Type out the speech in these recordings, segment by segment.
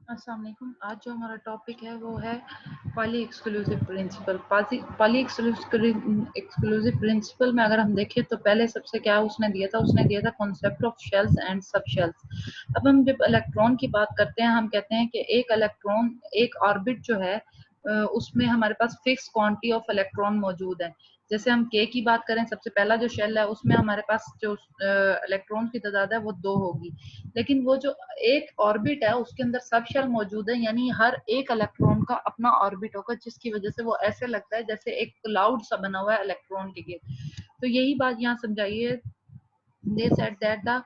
अस्सलाम वालेकुम। आज जो हमारा टॉपिक है वो है Pauli exclusive principle. Pauli exclusive principle में अगर हम देखें तो पहले सबसे क्या उसने दिया था कॉन्सेप्ट ऑफ शेल्स एंड सब शेल्स। अब हम जब इलेक्ट्रॉन की बात करते हैं हम कहते हैं कि एक इलेक्ट्रॉन एक ऑर्बिट जो है उसमें हमारे पास फिक्स क्वांटिटी ऑफ इलेक्ट्रॉन मौजूद है। जैसे हम के की बात करें, सबसे पहला जो शेल है उसमें हमारे पास जो इलेक्ट्रॉन की तादाद है वो 2 होगी। लेकिन वो जो एक ऑर्बिट है उसके अंदर सब शेल मौजूद है, यानी हर एक इलेक्ट्रॉन का अपना ऑर्बिट होगा, जिसकी वजह से वो ऐसे लगता है जैसे एक क्लाउड सा बना हुआ है इलेक्ट्रॉन के गिर्द। तो यही बात यहाँ समझाइए। They said that the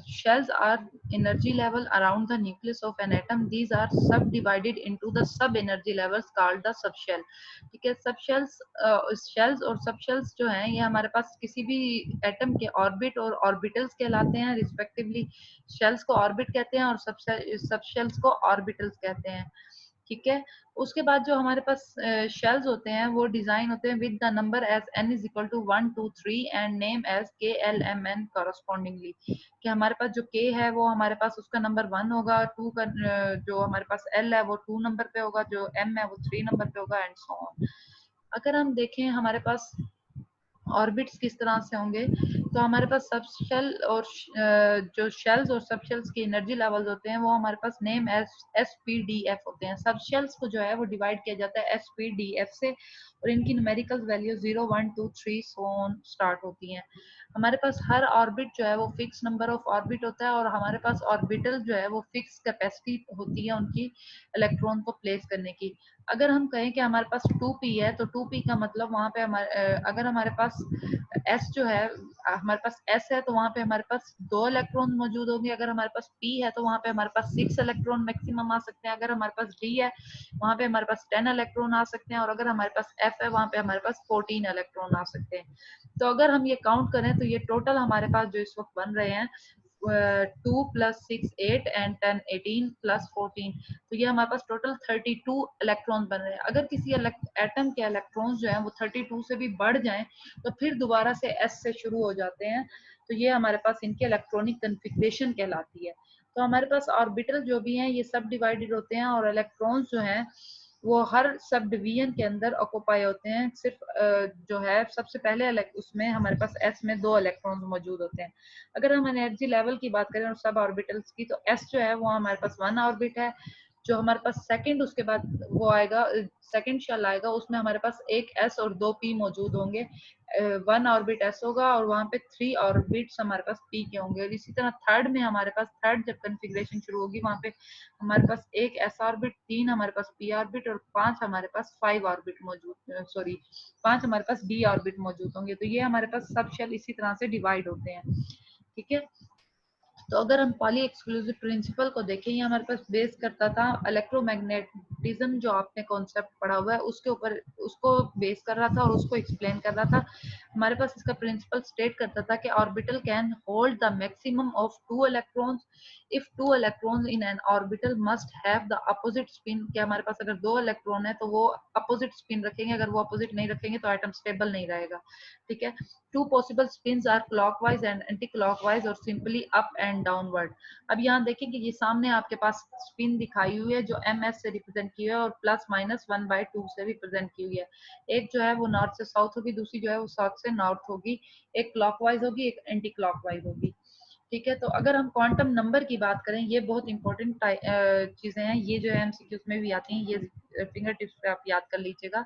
shells are energy level around the nucleus of an atom. These are subdivided into the sub energy levels called the subshell. ठीक है, सब शेल्स और सब शेल्स जो हैं ये हमारे पास किसी भी एटम के ऑर्बिट और ऑर्बिटल्स कहलाते हैं रिस्पेक्टिवली। शेल्स को ऑर्बिट कहते हैं और सब शेल्स को ऑर्बिटल्स कहते हैं। ठीक है, उसके बाद जो हमारे पास शेल्स होते हैं वो डिजाइन होते हैं with the number as n is equal to 1 2 3 and name as K L M N correspondingly. कि हमारे पास जो k है वो हमारे पास उसका नंबर 1 होगा, 2 का जो हमारे पास l है वो 2 नंबर पे होगा, जो m है वो 3 नंबर पे होगा एंड सो ऑन। अगर हम देखें हमारे पास ऑर्बिट्स किस तरह से होंगे, तो हमारे पास सब शेल और जो शेल्स और सब शेल्स की एनर्जी लेवल्स होते हैं वो हमारे पास name s p d f होते हैं। सब शेल्स को जो है वो डिवाइड किया जाता है एस पी डी एफ से, और इनकी numerical value 0 1 2 3 so on start होती हैं। हमारे पास हर ऑर्बिट जो है वो फिक्स नंबर ऑफ ऑर्बिट होता है, और हमारे पास ऑर्बिटल जो है वो फिक्स कैपेसिटी होती है उनकी इलेक्ट्रॉन को प्लेस करने की। अगर हम कहें कि हमारे पास 2p है, तो 2p का मतलब वहां पे अगर हमारे पास s जो है हमारे पास s है तो वहां पे हमारे पास 2 इलेक्ट्रॉन मौजूद होंगे। अगर हमारे पास p है तो वहां पे हमारे पास 6 इलेक्ट्रॉन मैक्सिमम आ सकते हैं। अगर हमारे पास d है वहां पे हमारे पास 10 इलेक्ट्रॉन आ सकते हैं, और अगर हमारे पास f है वहां पे हमारे पास 14 इलेक्ट्रॉन आ सकते हैं। तो अगर हम ये काउंट करें तो ये टोटल हमारे पास जो इस वक्त बन रहे हैं 2 + 6 8 एंड 10 18 + 14, तो ये हमारे पास टोटल 32 इलेक्ट्रॉन बन रहे हैं। अगर किसी एटम के इलेक्ट्रॉन्स जो हैं वो 32 से भी बढ़ जाएं तो फिर दोबारा से एस से शुरू हो जाते हैं, तो ये हमारे पास इनकी इलेक्ट्रॉनिक कन्फिग्रेशन कहलाती है। तो हमारे पास ऑर्बिटल जो भी हैं ये सब डिवाइडेड होते हैं, और इलेक्ट्रॉन्स जो हैं वो हर सब डिवीजन के अंदर ऑक्यूपाई होते हैं। सिर्फ जो है सबसे पहले उसमें हमारे पास एस में 2 इलेक्ट्रॉन्स मौजूद होते हैं। अगर हम एनर्जी लेवल की बात करें और सब ऑर्बिटल्स की, तो एस जो है वो हमारे पास 1 ऑर्बिट है। जो हमारे पास सेकंड उसके बाद वो आएगा, सेकंड शेल आएगा, उसमें हमारे पास एक एस और 2 पी मौजूद होंगे। 1 ऑर्बिट एस होगा और वहां पे 3 ऑर्बिट्स हमारे पास पी के होंगे। और इसी तरह थर्ड में हमारे पास थर्ड जब कन्फिग्रेशन शुरू होगी वहां पे हमारे पास एक एस ऑर्बिट, 3 हमारे पास पी ऑर्बिट और 5 हमारे पास 5 ऑर्बिट मौजूद, सॉरी 5 हमारे पास डी ऑर्बिट मौजूद होंगे। तो ये हमारे पास सब शेल इसी तरह से डिवाइड होते हैं। ठीक है, तो अगर हम पॉली एक्सक्लूसिव प्रिंसिपल को देखें, ये हमारे पास बेस करता था इलेक्ट्रोमैग्नेटिज्म, जो आपने कॉन्सेप्ट पढ़ा हुआ है उसके ऊपर, उसको बेस कर रहा था और उसको एक्सप्लेन कर रहा था। हमारे पास इसका प्रिंसिपल स्टेट करता था कि orbital can hold the maximum of 2 electrons if 2 electrons in an orbital must have the opposite spin. कि हमारे पास अगर 2 इलेक्ट्रॉन है तो वो अपोजिट स्पिन रखेंगे, अगर वो अपोजिट नहीं रखेंगे तो एटम स्टेबल नहीं रहेगा। ठीक है, two possible spins are clockwise and anti clockwise और सिंपली अप एंड डाउनवर्ड। अब यहाँ देखें कि ये सामने आपके पास स्पिन दिखाई हुई है जो एम एस से रिप्रेजेंट की हुई है और +-1/2 से रिप्रेजेंट की हुई है। एक जो है वो नॉर्थ से साउथ होगी, दूसरी जो है वो साउथ से नॉर्थ होगी। एक क्लॉकवाइज होगी, एक एंटी क्लॉकवाइज होगी। ठीक है, तो अगर हम क्वांटम नंबर की बात करें, ये बहुत इंपॉर्टेंट चीजें हैं, ये जो है एमसीक्यूज में भी आती हैं, ये फिंगर टिप्स पे आप याद कर लीजिएगा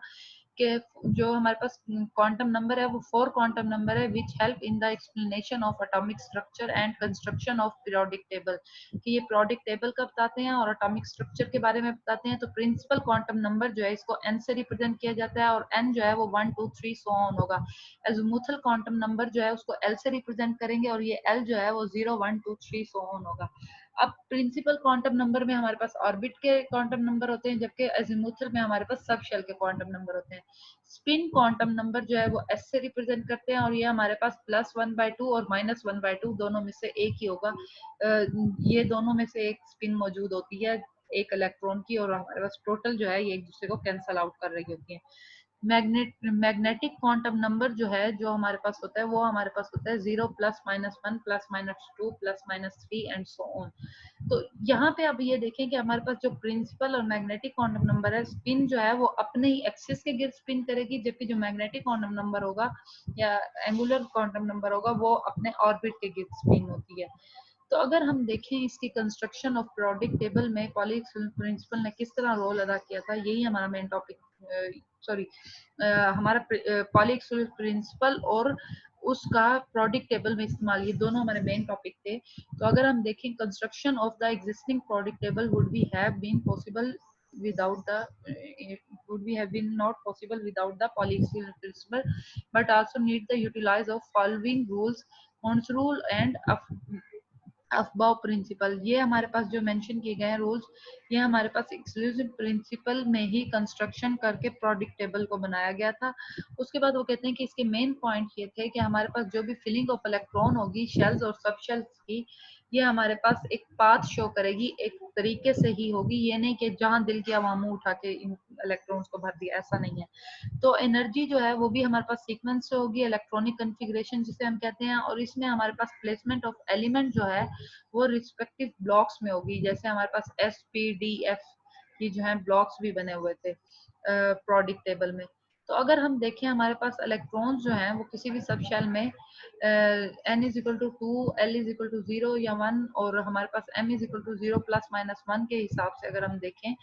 कि जो हमारे पास क्वांटम नंबर है वो 4 क्वांटम नंबर है which help in the explanation of atomic structure and construction of periodic table. कि ये पीरियोडिक टेबल का बताते हैं और एटॉमिक स्ट्रक्चर के बारे में बताते हैं। तो प्रिंसिपल क्वांटम नंबर जो है इसको एन से रिप्रेजेंट किया जाता है, और एन जो है वो 1 2 3 सो ऑन होगा। एजीमुथल क्वांटम नंबर जो है उसको एल से रिप्रेजेंट करेंगे, और ये एल जो है वो 0 1 2 3 सो ऑन होगा। अब प्रिंसिपल क्वांटम नंबर में हमारे पास ऑर्बिट के क्वांटम नंबर होते हैं, जबकि एजीमुथल में हमारे पास सब शेल के क्वांटम नंबर होते हैं। स्पिन क्वांटम नंबर जो है वो एस से रिप्रेजेंट करते हैं, और ये हमारे पास +1/2 और -1/2 दोनों में से एक ही होगा। ये दोनों में से एक स्पिन मौजूद होती है एक इलेक्ट्रॉन की, और हमारे पास टोटल जो है ये एक दूसरे को कैंसल आउट कर रही होती है। मैग्नेटिक क्वांटम नंबर जो है, जो हमारे पास होता है, वो हमारे पास होता है 0 +-1 +-2 +-3 एंड सो ऑन। तो यहाँ पे अब ये देखें कि हमारे पास जो प्रिंसिपल और मैग्नेटिक क्वांटम नंबर है, स्पिन जो है वो अपने ही एक्सिस के गिर्द स्पिन करेगी, जबकि जो मैग्नेटिक क्वांटम नंबर होगा या एंगुलर क्वांटम नंबर होगा वो अपने ऑर्बिट के गिर्द स्पिन होती है। तो अगर हम देखें इसकी कंस्ट्रक्शन ऑफ पीरियोडिक टेबल में पॉलिक्स प्रिंसिपल ने किस तरह रोल अदा किया था, यही हमारा मेन टॉपिक, सॉरी हमारा पॉलिक्स प्रिंसिपल और उसका प्रोडिक्ट टेबल में इस्तेमाल, ये दोनों हमारे मेन टॉपिक थे। तो अगर हम देखें construction of the existing periodic table would be have been possible without the it would be have been not possible without the Polyxial principle, but also need the utilize of following rules, Hund's rule and Aufbau principle. ये हमारे पास जो mention किए गए हैं rules, ये हमारे पास exclusive principle में ही construction करके प्रोडक्ट टेबल को बनाया गया था। उसके बाद वो कहते हैं कि इसके मेन पॉइंट ये थे कि हमारे पास जो भी फिलिंग ऑफ इलेक्ट्रॉन होगी शेल्स और सब शेल्स की, ये हमारे पास एक पाथ शो करेगी, एक तरीके से ही होगी, ये नहीं कि जहां दिल किया वहां मुंह उठा के इन इलेक्ट्रॉन्स को भर दिया, ऐसा नहीं है। तो एनर्जी जो है वो भी हमारे पास सीक्वेंस से होगी, इलेक्ट्रॉनिक कन्फिग्रेशन जिसे हम कहते हैं, और इसमें हमारे पास प्लेसमेंट ऑफ एलिमेंट जो है वो रिस्पेक्टिव ब्लॉक्स में होगी। जैसे हमारे पास S, P, D, F की जो है ब्लॉक्स भी बने हुए थे प्रोडिक्ट टेबल में। तो अगर हम देखें हमारे पास इलेक्ट्रॉन्स जो हैं वो किसी भी सब शेल में N=2, L=0 या 1, और हमारे पास M=0 ±1 के हिसाब से अगर हम देखें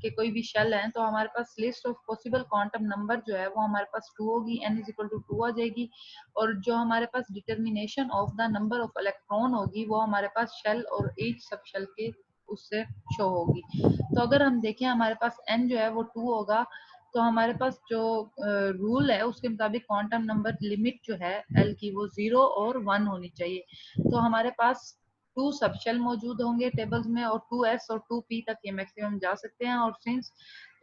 कि कोई भी शेल है, तो हमारे पास list of possible quantum number जो है वो हमारे पास 2 होगी, N=2 आ जाएगी, और जो हमारे पास determination of the number of electron होगी वो हमारे पास शेल और ईच सब शेल के उससे शो होगी। तो अगर हम देखें हमारे पास n जो है वो 2 होगा, तो हमारे पास जो रूल है उसके मुताबिक क्वांटम नंबर लिमिट जो है l की वो 0 और 1 होनी चाहिए। तो हमारे पास 2 सब शेल मौजूद होंगे टेबल्स में, और 2s और 2p तक ये मैक्सिमम जा सकते हैं, और since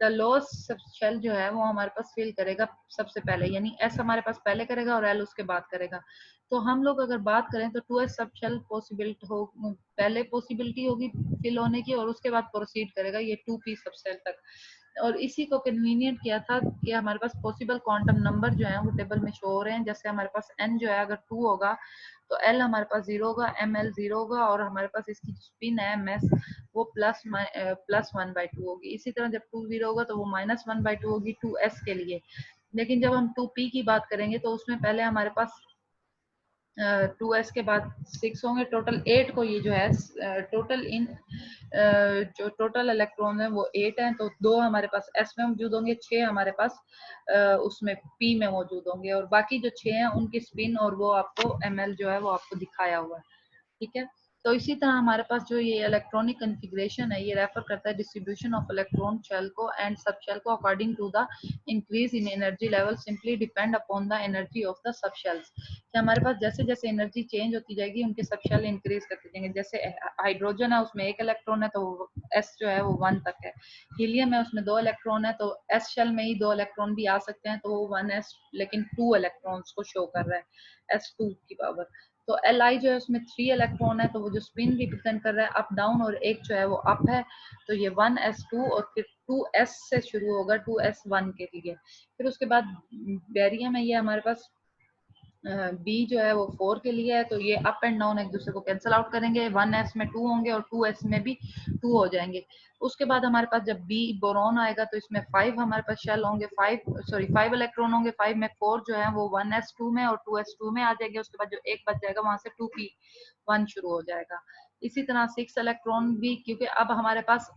the lowest sub shell जो है वो हमारे पास फिल करेगा सबसे पहले, यानी s हमारे पास पहले करेगा और l उसके बाद करेगा। तो हम लोग अगर बात करें तो 2s सब शेल पॉसिबिलिटी हो, पहले पॉसिबिलिटी होगी फिल होने की, और उसके बाद प्रोसीड करेगा ये 2p सब शेल तक। और इसी को कन्वीनियंट किया था कि हमारे पास पॉसिबल क्वांटम नंबर जो है वो टेबल में शो हो रहे हैं। जैसे हमारे पास n जो है अगर 2 होगा तो l हमारे पास 0 होगा, ml 0 होगा, और हमारे पास इसकी स्पिन है ms वो +1/2 होगी। इसी तरह जब 2 0 होगा तो वो -1/2 होगी 2s के लिए। लेकिन जब हम 2p की बात करेंगे तो उसमें पहले हमारे पास 2s के बाद 6 होंगे, टोटल 8 को ये जो है टोटल इन जो टोटल इलेक्ट्रॉन है वो 8 हैं, तो 2 हमारे पास s में मौजूद होंगे, 6 हमारे पास उसमें p में मौजूद होंगे, और बाकी जो 6 हैं उनकी स्पिन और वो आपको ml जो है वो आपको दिखाया हुआ है। ठीक है, तो इसी तरह हमारे पास जो ये इलेक्ट्रॉनिक कन्फिग्रेशन है ये रेफर करता है डिस्ट्रीब्यूशन ऑफ इलेक्ट्रॉन शेल को एंड सब शेल को according to the increase in energy level simply depend upon the energy of the sub shells. कि हमारे पास जैसे जैसे एनर्जी चेंज होती जाएगी उनके सब शेल इंक्रीज करते जाएंगे। जैसे हाइड्रोजन है उसमें 1 इलेक्ट्रॉन है तो एस जो है वो 1 तक है। हीलियम है उसमें 2 इलेक्ट्रॉन है तो एस शेल में ही 2 इलेक्ट्रॉन भी आ सकते हैं, तो वो 1s लेकिन 2 इलेक्ट्रॉन्स को शो कर रहा है s2 की पावर। तो Li जो है उसमें 3 इलेक्ट्रॉन है, तो वो जो स्पिन रिप्रेजेंट कर रहा है अप डाउन, और एक जो है वो अप है, तो ये 1s2 और फिर 2s से शुरू होगा 2s1 के लिए। फिर उसके बाद बेरियम है, ये हमारे पास बी जो है वो 4 के लिए है, तो ये अप एंड डाउन एक दूसरे को कैंसिल आउट करेंगे, 1s में 2 होंगे और 2s में भी 2 हो जाएंगे। उसके बाद हमारे पास जब बी बोरॉन आएगा तो इसमें 5 हमारे पास शेल होंगे, 5 इलेक्ट्रॉन होंगे, 5 में 4 जो है वो 1s2 में और 2s2 में आ जाएंगे। उसके बाद जो एक बच जाएगा वहां से 2p1 शुरू हो जाएगा। इसी तरह 6 इलेक्ट्रॉन भी, क्योंकि अब हमारे पास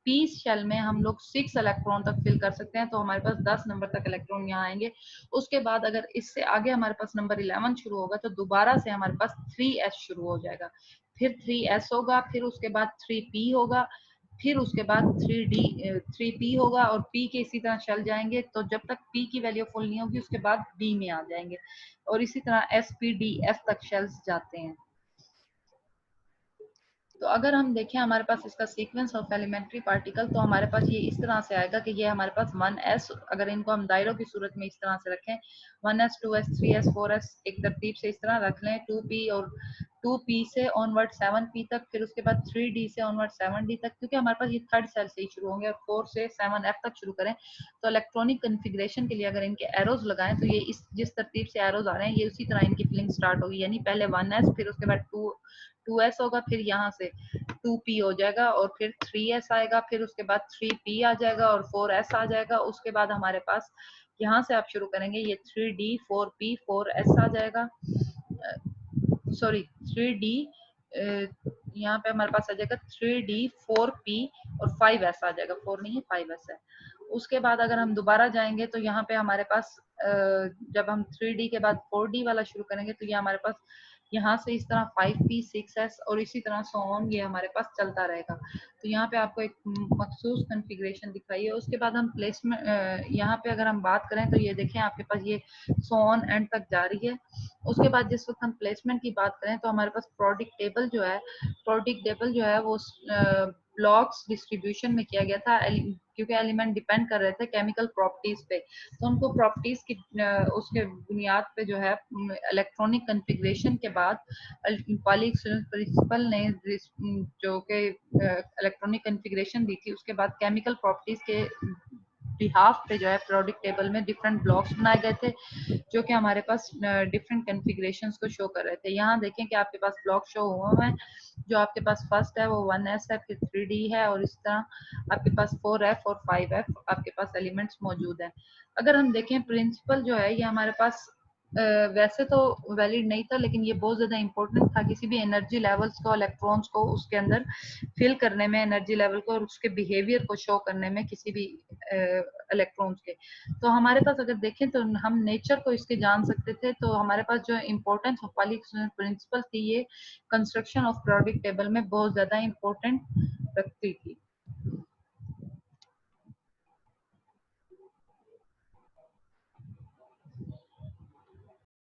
पी शेल में हम लोग 6 इलेक्ट्रॉन तक फिल कर सकते हैं, तो हमारे पास 10 नंबर तक इलेक्ट्रॉन यहाँ आएंगे। उसके बाद अगर इससे आगे हमारे पास नंबर 11 शुरू होगा तो दोबारा से हमारे पास 3s शुरू हो जाएगा, फिर 3s होगा, फिर उसके बाद 3p होगा, फिर उसके बाद 3p होगा, और p के इसी तरह शेल जाएंगे, तो जब तक p की वैल्यू फुल नहीं होगी उसके बाद d में आ जाएंगे, और इसी तरह s,p,d,f तक शेल्स जाते हैं। तो अगर हम देखें हमारे पास इसका सीक्वेंस ऑफ एलिमेंट्री पार्टिकल, तो हमारे पास ये इस तरह से आएगा कि ये हमारे पास 1s, अगर इनको हम दायरों की सूरत में इस तरह से रखें 1s 2s 3s 4s एक तरतीब से इस तरह रख लें, 2p और 2p से ऑनवर्ड 7p तक, फिर उसके बाद 3d से ऑनवर्ड 7d तक, क्योंकि हमारे पास ये थर्ड सेल से ही शुरू होंगे, और 4 से 7f तक शुरू करें तो इलेक्ट्रॉनिक कन्फिग्रेशन के लिए अगर इनके एरोज लगाएं तो ये इस जिस तरतीब से एरोज आ रहे हैं ये उसी तरह इनकी फिलिंग स्टार्ट होगी, यानी पहले 1s, फिर उसके बाद 2s होगा, फिर यहाँ से 2p हो जाएगा, और फिर 3s आएगा, फिर उसके बाद 3p आ जाएगा, और 4s आ जाएगा। उसके बाद हमारे पास यहाँ से आप शुरू करेंगे ये 3d 4p 4s आ जाएगा, सॉरी 3d, यहाँ पे हमारे पास आ जाएगा 3d 4p और 5s आ जाएगा, 4 नहीं है 5s है। उसके बाद अगर हम दोबारा जाएंगे तो यहाँ पे हमारे पास जब हम 3d के बाद 4d वाला शुरू करेंगे तो ये हमारे पास यहाँ से इस तरह 5p 6s और इसी तरह सो ऑन ये हमारे पास चलता रहेगा। तो यहाँ पे आपको एक मखसूस कॉन्फ़िगरेशन दिखाई है। उसके बाद हम प्लेसमेंट, यहाँ पे अगर हम बात करें तो ये देखें आपके पास ये सो ऑन एंड तक जा रही है। उसके बाद जिस वक्त हम प्लेसमेंट की बात करें तो हमारे पास प्रोडक्ट टेबल जो है वो ब्लॉक्स डिस्ट्रीब्यूशन में किया गया था, क्योंकि एलिमेंट डिपेंड कर रहे थे केमिकल प्रॉपर्टीज पे, तो उनको प्रॉपर्टीज की उसके बुनियाद पे जो है इलेक्ट्रॉनिक कन्फिग्रेशन के बाद पॉलिक्स प्रिंसिपल ने जो कि इलेक्ट्रॉनिक कन्फिग्रेशन दी थी, उसके बाद केमिकल प्रॉपर्टीज के बिहाफ पे जो है प्रोडक्ट टेबल में डिफरेंट ब्लॉक्स बनाए गए थे जो कि हमारे पास डिफरेंट कन्फिग्रेशंस को शो कर रहे थे। यहाँ देखें कि आपके पास ब्लॉक शो हुआ है, जो आपके पास फर्स्ट है वो 1s है, फिर 3d है, और इस तरह आपके पास 4f और 5f आपके पास एलिमेंट्स मौजूद हैं। अगर हम देखें प्रिंसिपल जो है ये हमारे पास वैसे तो वैलिड नहीं था, लेकिन ये बहुत ज़्यादा इंपॉर्टेंट था किसी भी एनर्जी लेवल्स को, इलेक्ट्रॉन्स को उसके अंदर फिल करने में, एनर्जी लेवल को और उसके बिहेवियर को शो करने में किसी भी इलेक्ट्रॉन्स के। तो हमारे पास अगर देखें तो हम नेचर को इसके जान सकते थे। तो हमारे पास जो इम्पोर्टेंस ऑफ पॉलिक्स प्रिंसिपल थी ये कंस्ट्रक्शन ऑफ प्रोडक्ट टेबल में बहुत ज़्यादा इम्पोर्टेंट रखती थी।